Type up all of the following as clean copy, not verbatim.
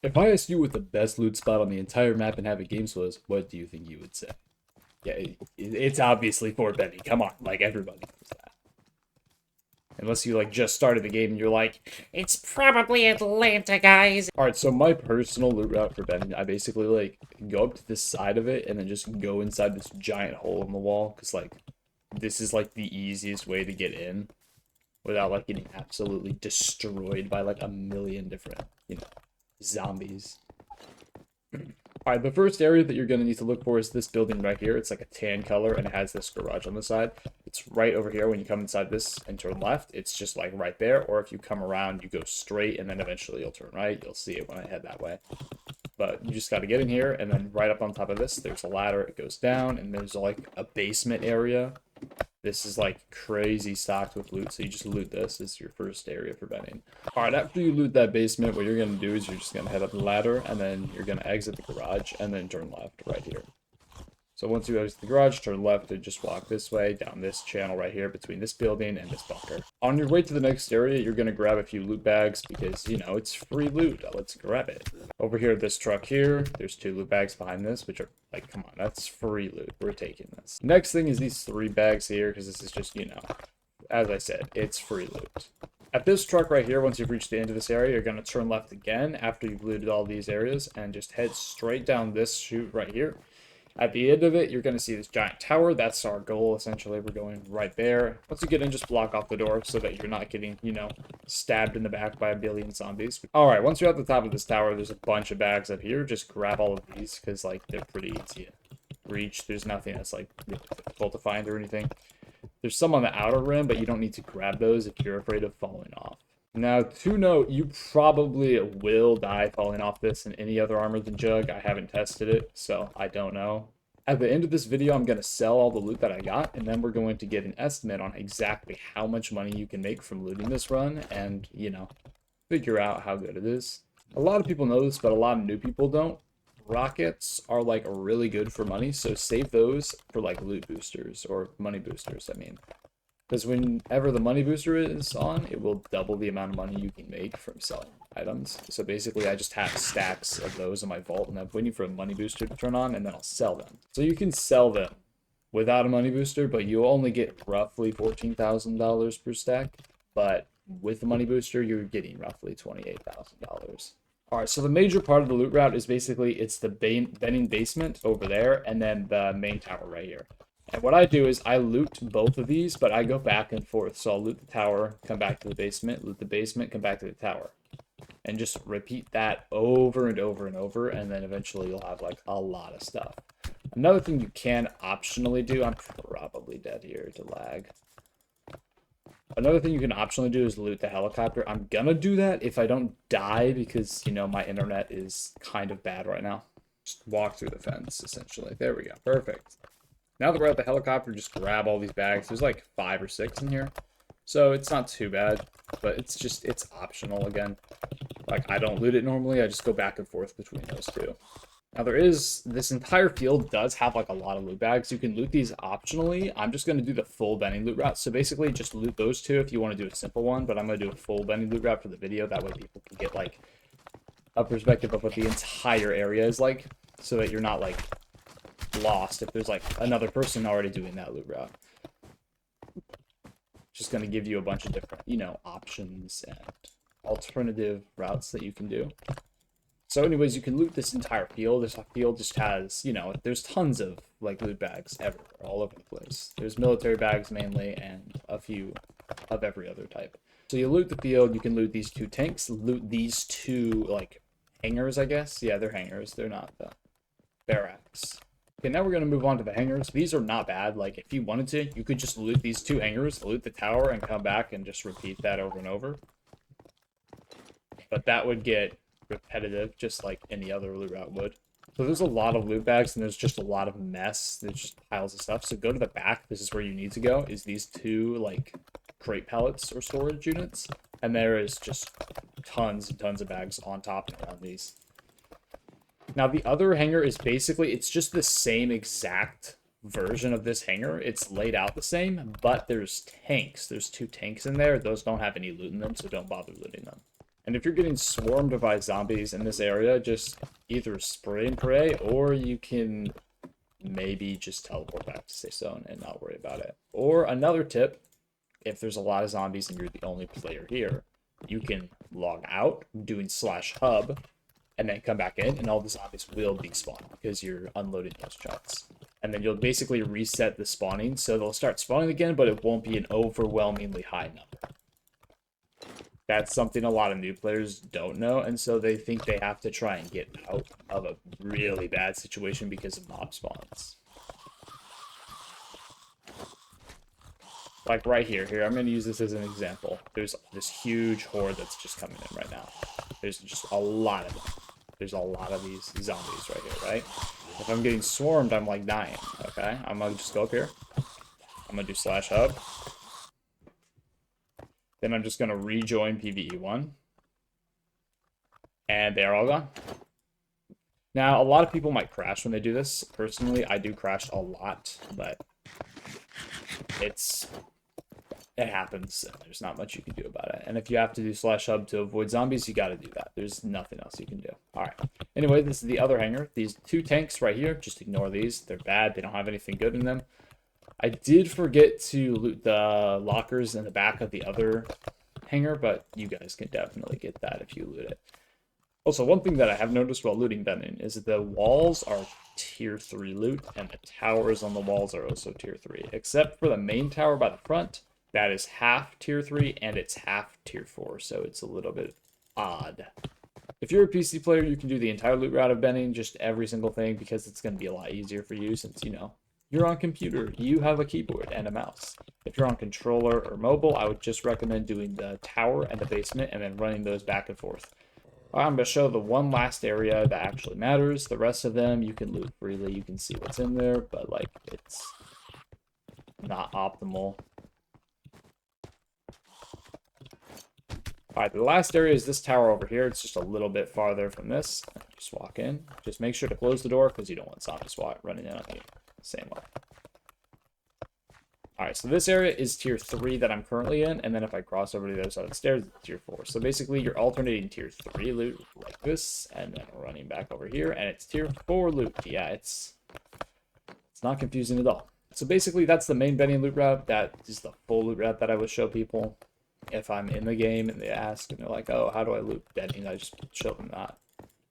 If I asked you what the best loot spot on the entire map in Havoc Games was, what do you think you would say? Yeah, it's obviously Fort Benny. Come on, like everybody knows that. Unless you like just started the game and you're like, It's probably Atlanta, guys. all right. So my personal loot route for Benny, I basically like go up to this side of it and then just go inside this giant hole in the wall because like this is like the easiest way to get in without like getting absolutely destroyed by like a million different, zombies. All right, the first area that you're going to need to look for is this building right here. It's like a tan color and it has this garage on the side. It's right over here when you come inside this and turn left. It's just like right there. Or if you come around, you go straight and then eventually you'll turn right. You'll see it when I head that way. But you just got to get in here and then right up on top of this, there's a ladder. It goes down and there's like a basement area. This is like crazy stocked with loot, so you just loot this. This is your first area for betting. Alright, after you loot that basement, what you're going to do is you're just going to head up the ladder, and then you're going to exit the garage, and then turn left right here. So once you exit the garage, turn left and just walk this way, down this channel right here, between this building and this bunker. On your way to the next area, you're going to grab a few loot bags, because, it's free loot. Let's grab it. Over here, this truck here, there's 2 loot bags behind this, which are, like, come on, that's free loot. We're taking this. Next thing is these 3 bags here, because this is just, as I said, it's free loot. At this truck right here, once you've reached the end of this area, you're going to turn left again after you've looted all these areas, and just head straight down this chute right here. At the end of it, you're going to see this giant tower. That's our goal, essentially. We're going right there. Once you get in, just block off the door so that you're not getting, stabbed in the back by a billion zombies. All right, once you're at the top of this tower, there's a bunch of bags up here. Just grab all of these because, like, they're pretty easy to reach. There's nothing that's, like, really difficult to find or anything. There's some on the outer rim, but you don't need to grab those if you're afraid of falling off. Now, to note, you probably will die falling off this in any other armor than Jug. I haven't tested it, so I don't know. At the end of this video, I'm going to sell all the loot that I got, and then we're going to get an estimate on exactly how much money you can make from looting this run, and, figure out how good it is. A lot of people know this, but a lot of new people don't. Rockets are, like, really good for money, so save those for, like, loot boosters, or money boosters, I mean. Because whenever the money booster is on, it will double the amount of money you can make from selling items. So basically, I just have stacks of those in my vault, and I'm waiting for a money booster to turn on, and then I'll sell them. So you can sell them without a money booster, but you'll only get roughly $14,000 per stack. But with the money booster, you're getting roughly $28,000. All right, so the major part of the loot route is basically it's the Benning basement over there, and then the main tower right here. And what I do is I loot both of these, but I go back and forth. So I'll loot the tower, come back to the basement, loot the basement, come back to the tower. And just repeat that over and over and over, and then eventually you'll have, like, a lot of stuff. Another thing you can optionally do, I'm probably dead here to lag. Another thing you can optionally do is loot the helicopter. I'm gonna do that if I don't die because, my internet is kind of bad right now. Just walk through the fence, essentially. There we go. Perfect. Now that we're at the helicopter, just grab all these bags. There's like 5 or 6 in here. So it's not too bad, but it's optional again. Like, I don't loot it normally. I just go back and forth between those two. Now this entire field does have like a lot of loot bags. You can loot these optionally. I'm just going to do the full Benny loot route. So basically just loot those 2 if you want to do a simple one, but I'm going to do a full Benny loot route for the video. That way people can get like a perspective of what the entire area is like so that you're not like lost if there's like another person already doing that loot route. Just going to give you a bunch of different, options and alternative routes that you can do. So anyways, you can loot this entire field. This field just has, there's tons of like loot bags everywhere, all over the place. There's military bags mainly and a few of every other type. So you loot the field, you can loot these 2 tanks, loot these 2 like hangars, I guess. Yeah, they're hangars. They're not the barracks. Okay, now we're going to move on to the hangars. These are not bad. Like, if you wanted to, you could just loot these 2 hangars, loot the tower, and come back and just repeat that over and over. But that would get repetitive, just like any other loot route would. So there's a lot of loot bags, and there's just a lot of mess. There's just piles of stuff. So go to the back. This is where you need to go, is these 2, like, crate pallets or storage units. And there is just tons and tons of bags on top and around these. Now, the other hangar is basically, it's just the same exact version of this hangar. It's laid out the same, but there's tanks. There's 2 tanks in there. Those don't have any loot in them, so don't bother looting them. And if you're getting swarmed by zombies in this area, just either spray and pray, or you can maybe just teleport back to safe zone and not worry about it. Or another tip, if there's a lot of zombies and you're the only player here, you can log out doing /hub and then come back in, and all the zombies will despawn because you're unloading those shots. And then you'll basically reset the spawning, so they'll start spawning again, but it won't be an overwhelmingly high number. That's something a lot of new players don't know, and so they think they have to try and get out of a really bad situation because of mob spawns. Like right here, I'm going to use this as an example. There's this huge horde that's just coming in right now. There's just a lot of them. There's a lot of these zombies right here, right? If I'm getting swarmed, I'm like dying, okay? I'm going to just go up here. I'm going to do /hub. Then I'm just going to rejoin PvE1. And they're all gone. Now, a lot of people might crash when they do this. Personally, I do crash a lot, but it happens, and there's not much you can do about it. And if you have to do /hub to avoid zombies, you got to do that. There's nothing else you can do. All right. Anyway, this is the other hangar. These 2 tanks right here, just ignore these. They're bad. They don't have anything good in them. I did forget to loot the lockers in the back of the other hangar, but you guys can definitely get that if you loot it. Also, one thing that I have noticed while looting Benin is that the walls are tier 3 loot, and the towers on the walls are also tier 3, except for the main tower by the front. That is half tier 3, and it's half tier 4, so it's a little bit odd. If you're a PC player, you can do the entire loot route of Benin, just every single thing, because it's going to be a lot easier for you since, you know, you're on computer, you have a keyboard and a mouse. If you're on controller or mobile, I would just recommend doing the tower and the basement and then running those back and forth. I'm going to show the one last area that actually matters. The rest of them, you can loot freely, you can see what's in there, but, like, it's not optimal. Alright, the last area is this tower over here. It's just a little bit farther from this. Just walk in. Just make sure to close the door because you don't want zombies running in on you. Same way. Alright, so this area is tier 3 that I'm currently in, and then if I cross over to the other side of the stairs, it's tier 4. So basically, you're alternating tier 3 loot like this, and then running back over here, and it's tier 4 loot. Yeah, it's not confusing at all. So basically, that's the main Benin loot route. That is the full loot route that I would show people. If I'm in the game and they ask and they're like, oh, how do I loot Benin? I just show them that.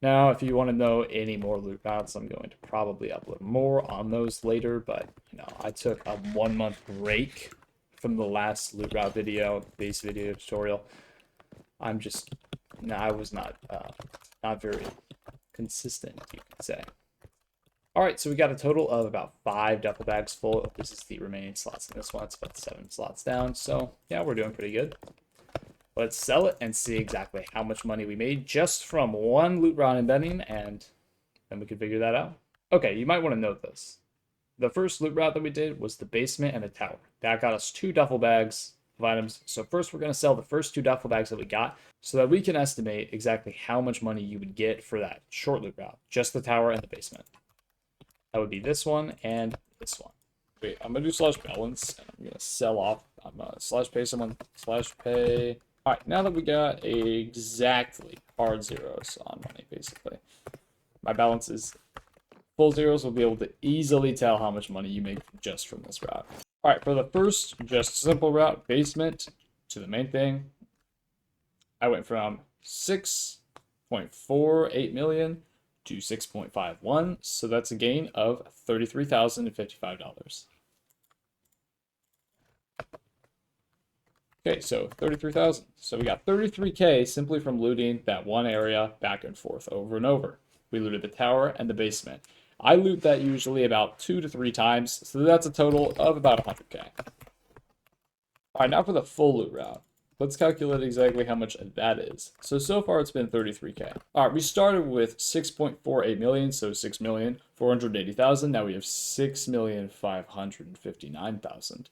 Now, if you want to know any more loot routes, I'm going to probably upload more on those later, but, you know, I took a 1-month break from the last loot route video, base video tutorial. I was not very consistent, you could say. Alright, so we got a total of about 5 duffel bags full. This is the remaining slots in this one. It's about 7 slots down. So, yeah, we're doing pretty good. Let's sell it and see exactly how much money we made just from one loot round in Benin, and then we can figure that out. Okay, you might want to note this. The first loot route that we did was the basement and the tower. That got us 2 duffel bags of items. So first we're going to sell the first 2 duffel bags that we got so that we can estimate exactly how much money you would get for that short loot route. Just the tower and the basement. That would be this one and this one. Wait, I'm going to do /balance, and I'm going to sell off. I'm going to /pay someone, /pay. Alright, now that we got exactly hard zeros on money, basically. My balance is full zeros. We'll be able to easily tell how much money you make just from this route. Alright, for the first just simple route, basement to the main thing, I went from 6.48 million to 6.51, so that's a gain of $33,055. Okay, so 33,000. So we got 33K simply from looting that one area back and forth over and over. We looted the tower and the basement. I loot that usually about 2 to 3 times, so that's a total of about 100K. Alright, now for the full loot route. Let's calculate exactly how much that is. So far it's been 33K. Alright, we started with 6.48 million, so 6,480,000. Now we have 6,559,000.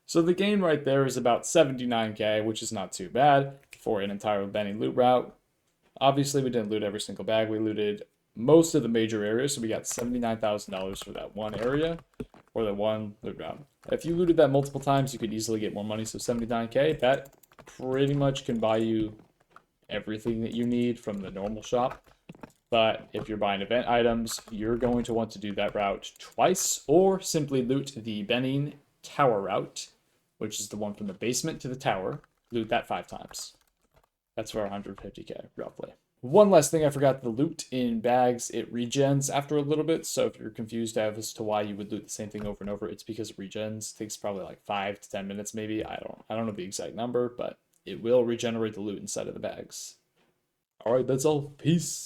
So the gain right there is about 79K, which is not too bad for an entire Benin loot route. Obviously, we didn't loot every single bag. We looted most of the major areas, so we got $79,000 for that one area, or the one loot route. If you looted that multiple times, you could easily get more money, so 79K, that pretty much can buy you everything that you need from the normal shop. But if you're buying event items, you're going to want to do that route twice, or simply loot the Benin Tower route, which is the one from the basement to the tower. Loot that 5 times. That's for 150k, roughly. One last thing I forgot, the loot in bags, it regens after a little bit, so if you're confused as to why you would loot the same thing over and over, it's because it regens. It takes probably like 5 to 10 minutes maybe. I don't know the exact number, but it will regenerate the loot inside of the bags. Alright, that's all. Peace.